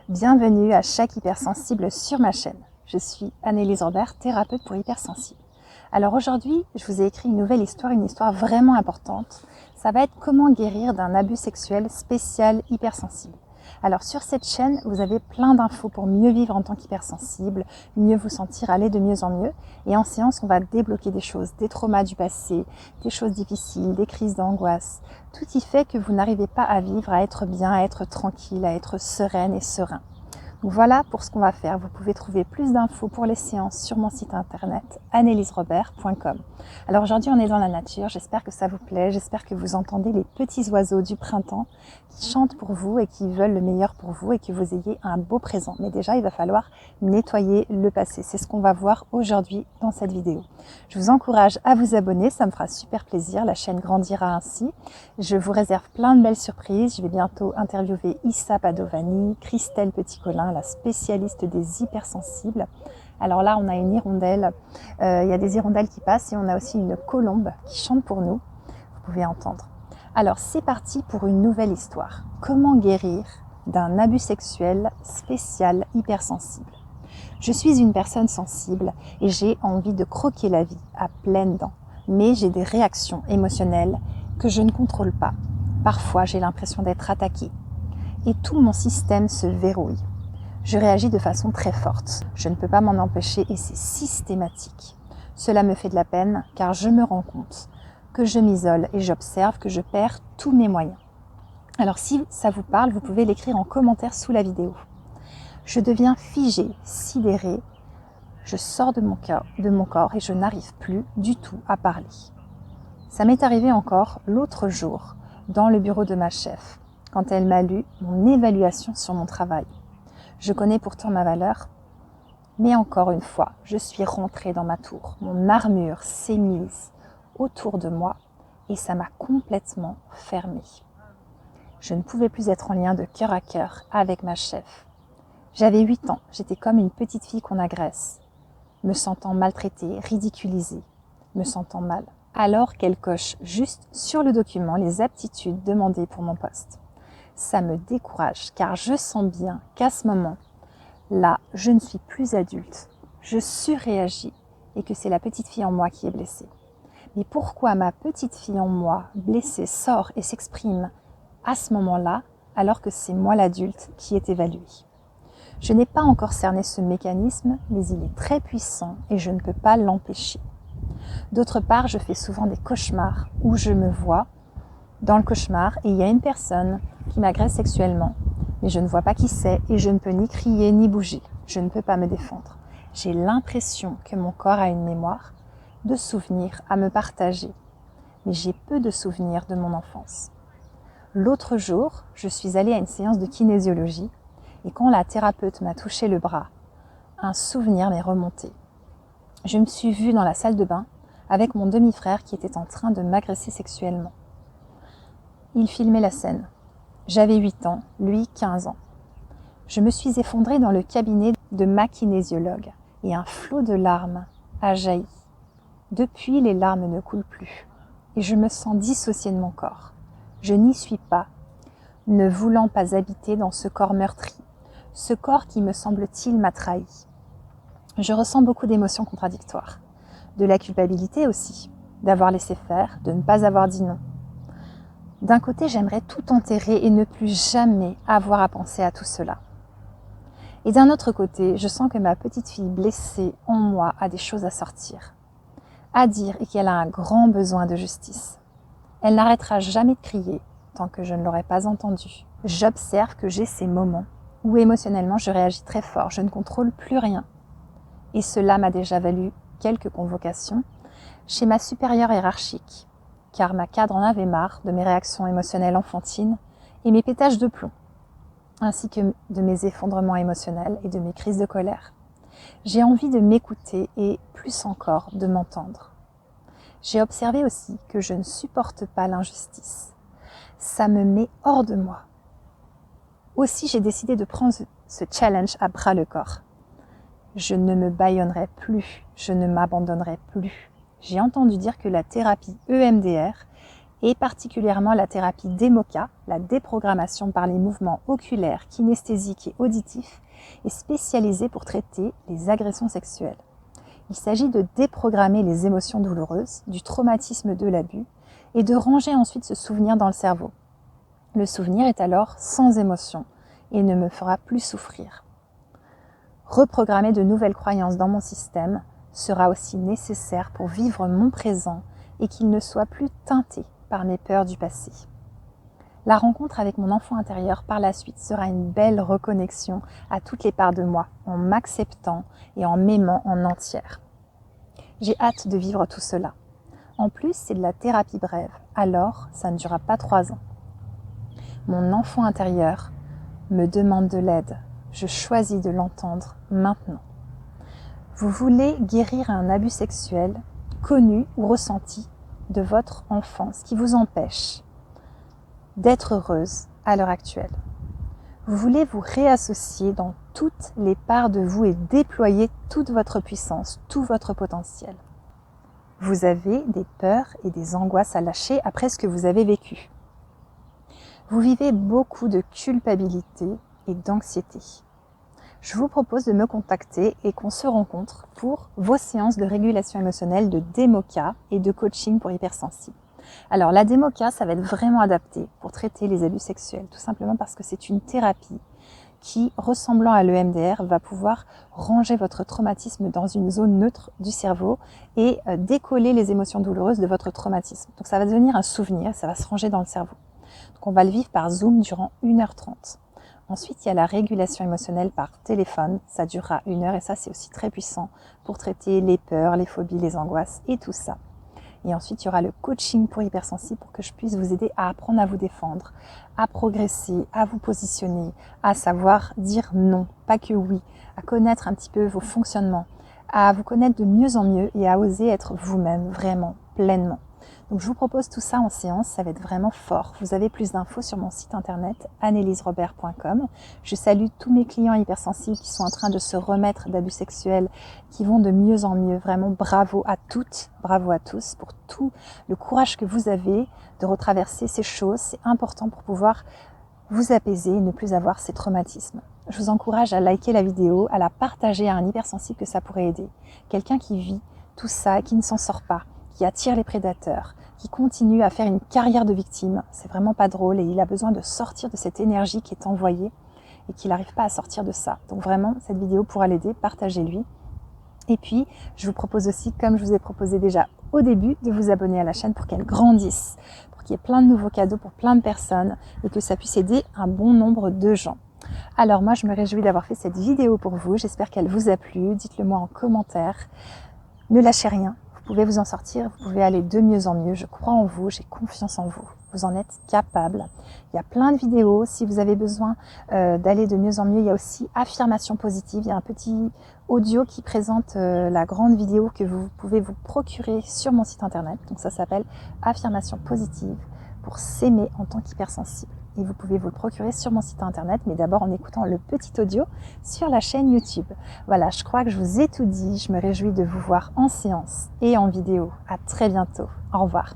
Bienvenue à chaque hypersensible sur ma chaîne. Je suis Annelise Robert, thérapeute pour hypersensibles. Alors aujourd'hui, je vous ai écrit une nouvelle histoire, une histoire vraiment importante. Ça va être comment guérir d'un abus sexuel spécial hypersensible. Alors sur cette chaîne, vous avez plein d'infos pour mieux vivre en tant qu'hypersensible, mieux vous sentir aller de mieux en mieux. Et en séance, on va débloquer des choses, des traumas du passé, des choses difficiles, des crises d'angoisse. Tout y fait que vous n'arrivez pas à vivre, à être bien, à être tranquille, à être sereine et serein. Donc voilà pour ce qu'on va faire. Vous pouvez trouver plus d'infos pour les séances sur mon site internet anneliserobert.com. Alors aujourd'hui on est dans la nature, j'espère que ça vous plaît, j'espère que vous entendez les petits oiseaux du printemps qui chantent pour vous et qui veulent le meilleur pour vous et que vous ayez un beau présent. Mais déjà il va falloir nettoyer le passé, c'est ce qu'on va voir aujourd'hui dans cette vidéo. Je vous encourage à vous abonner, ça me fera super plaisir, la chaîne grandira ainsi. Je vous réserve plein de belles surprises, je vais bientôt interviewer Issa Padovani, Christelle Petit-Colin, la spécialiste des hypersensibles. Alors là, on a une hirondelle, il y a des hirondelles qui passent et on a aussi une colombe qui chante pour nous, vous pouvez entendre. Alors c'est parti pour une nouvelle histoire. Comment guérir d'un abus sexuel spécial hypersensible? Je suis une personne sensible et j'ai envie de croquer la vie à pleines dents, mais j'ai des réactions émotionnelles que je ne contrôle pas. Parfois, j'ai l'impression d'être attaquée et tout mon système se verrouille. Je réagis de façon très forte. Je ne peux pas m'en empêcher et c'est systématique. Cela me fait de la peine car je me rends compte que je m'isole et j'observe que je perds tous mes moyens. Alors si ça vous parle, vous pouvez l'écrire en commentaire sous la vidéo. Je deviens figée, sidérée. Je sors de mon corps et je n'arrive plus du tout à parler. Ça m'est arrivé encore l'autre jour dans le bureau de ma chef quand elle m'a lu mon évaluation sur mon travail. Je connais pourtant ma valeur, mais encore une fois, je suis rentrée dans ma tour. Mon armure s'est mise autour de moi et ça m'a complètement fermée. Je ne pouvais plus être en lien de cœur à cœur avec ma chef. J'avais 8 ans, j'étais comme une petite fille qu'on agresse, me sentant maltraitée, ridiculisée, me sentant mal. Alors qu'elle coche juste sur le document les aptitudes demandées pour mon poste. Ça me décourage car je sens bien qu'à ce moment-là, je ne suis plus adulte, je surréagis et que c'est la petite fille en moi qui est blessée. Mais pourquoi ma petite fille en moi, blessée, sort et s'exprime à ce moment-là alors que c'est moi l'adulte qui est évaluée? Je n'ai pas encore cerné ce mécanisme, mais il est très puissant et je ne peux pas l'empêcher. D'autre part, je fais souvent des cauchemars où je me vois dans le cauchemar et il y a une personne qui m'agresse sexuellement, mais je ne vois pas qui c'est et je ne peux ni crier ni bouger. Je ne peux pas me défendre. J'ai l'impression que mon corps a une mémoire, de souvenirs à me partager, mais j'ai peu de souvenirs de mon enfance. L'autre jour, je suis allée à une séance de kinésiologie et quand la thérapeute m'a touché le bras, un souvenir m'est remonté. Je me suis vue dans la salle de bain avec mon demi-frère qui était en train de m'agresser sexuellement. Il filmait la scène. J'avais 8 ans, lui 15 ans. Je me suis effondrée dans le cabinet de ma kinésiologue et un flot de larmes a jailli. Depuis, les larmes ne coulent plus et je me sens dissociée de mon corps. Je n'y suis pas, ne voulant pas habiter dans ce corps meurtri, ce corps qui, me semble-t-il, m'a trahi. Je ressens beaucoup d'émotions contradictoires, de la culpabilité aussi, d'avoir laissé faire, de ne pas avoir dit non. D'un côté, j'aimerais tout enterrer et ne plus jamais avoir à penser à tout cela. Et d'un autre côté, je sens que ma petite fille blessée en moi a des choses à sortir, à dire et qu'elle a un grand besoin de justice. Elle n'arrêtera jamais de crier tant que je ne l'aurai pas entendue. J'observe que j'ai ces moments où émotionnellement je réagis très fort, je ne contrôle plus rien. Et cela m'a déjà valu quelques convocations chez ma supérieure hiérarchique, car ma cadre en avait marre de mes réactions émotionnelles enfantines et mes pétages de plomb, ainsi que de mes effondrements émotionnels et de mes crises de colère. J'ai envie de m'écouter et, plus encore, de m'entendre. J'ai observé aussi que je ne supporte pas l'injustice. Ça me met hors de moi. Aussi, j'ai décidé de prendre ce challenge à bras le corps. Je ne me bâillonnerai plus, je ne m'abandonnerai plus. J'ai entendu dire que la thérapie EMDR et particulièrement la thérapie DEMOCA, la déprogrammation par les mouvements oculaires, kinesthésiques et auditifs, est spécialisée pour traiter les agressions sexuelles. Il s'agit de déprogrammer les émotions douloureuses, du traumatisme de l'abus, et de ranger ensuite ce souvenir dans le cerveau. Le souvenir est alors sans émotion et ne me fera plus souffrir. Reprogrammer de nouvelles croyances dans mon système sera aussi nécessaire pour vivre mon présent et qu'il ne soit plus teinté par mes peurs du passé. La rencontre avec mon enfant intérieur par la suite sera une belle reconnexion à toutes les parts de moi, en m'acceptant et en m'aimant en entière. J'ai hâte de vivre tout cela. En plus, c'est de la thérapie brève, alors ça ne durera pas 3 ans. Mon enfant intérieur me demande de l'aide. Je choisis de l'entendre maintenant. Vous voulez guérir un abus sexuel connu ou ressenti de votre enfance qui vous empêche d'être heureuse à l'heure actuelle. Vous voulez vous réassocier dans toutes les parts de vous et déployer toute votre puissance, tout votre potentiel. Vous avez des peurs et des angoisses à lâcher après ce que vous avez vécu. Vous vivez beaucoup de culpabilité et d'anxiété. Je vous propose de me contacter et qu'on se rencontre pour vos séances de régulation émotionnelle, de DEMOCA et de coaching pour hypersensibles. Alors la DEMOCA, ça va être vraiment adapté pour traiter les abus sexuels, tout simplement parce que c'est une thérapie qui, ressemblant à l'EMDR, va pouvoir ranger votre traumatisme dans une zone neutre du cerveau et décoller les émotions douloureuses de votre traumatisme. Donc ça va devenir un souvenir, ça va se ranger dans le cerveau. Donc on va le vivre par Zoom durant 1h30. Ensuite, il y a la régulation émotionnelle par téléphone, ça durera 1 heure et ça c'est aussi très puissant pour traiter les peurs, les phobies, les angoisses et tout ça. Et ensuite, il y aura le coaching pour hypersensibles pour que je puisse vous aider à apprendre à vous défendre, à progresser, à vous positionner, à savoir dire non, pas que oui, à connaître un petit peu vos fonctionnements, à vous connaître de mieux en mieux et à oser être vous-même vraiment, pleinement. Donc je vous propose tout ça en séance, ça va être vraiment fort. Vous avez plus d'infos sur mon site internet anneliesrobert.com. Je salue tous mes clients hypersensibles qui sont en train de se remettre d'abus sexuels, qui vont de mieux en mieux. Vraiment bravo à toutes, bravo à tous pour tout le courage que vous avez de retraverser ces choses. C'est important pour pouvoir vous apaiser et ne plus avoir ces traumatismes. Je vous encourage à liker la vidéo, à la partager à un hypersensible que ça pourrait aider. Quelqu'un qui vit tout ça et qui ne s'en sort pas, qui attire les prédateurs, qui continue à faire une carrière de victime. C'est vraiment pas drôle et il a besoin de sortir de cette énergie qui est envoyée et qu'il n'arrive pas à sortir de ça. Donc vraiment, cette vidéo pourra l'aider, partagez-lui. Et puis, je vous propose aussi, comme je vous ai proposé déjà au début, de vous abonner à la chaîne pour qu'elle grandisse, pour qu'il y ait plein de nouveaux cadeaux pour plein de personnes et que ça puisse aider un bon nombre de gens. Alors moi, je me réjouis d'avoir fait cette vidéo pour vous. J'espère qu'elle vous a plu. Dites-le moi en commentaire. Ne lâchez rien. Vous pouvez vous en sortir, vous pouvez aller de mieux en mieux. Je crois en vous, j'ai confiance en vous. Vous en êtes capable. Il y a plein de vidéos. Si vous avez besoin d'aller de mieux en mieux, il y a aussi affirmation positive. Il y a un petit audio qui présente la grande vidéo que vous pouvez vous procurer sur mon site internet. Donc ça s'appelle affirmation positive pour s'aimer en tant qu'hypersensible. Et vous pouvez vous le procurer sur mon site internet, mais d'abord en écoutant le petit audio sur la chaîne YouTube. Voilà, je crois que je vous ai tout dit. Je me réjouis de vous voir en séance et en vidéo. À très bientôt. Au revoir.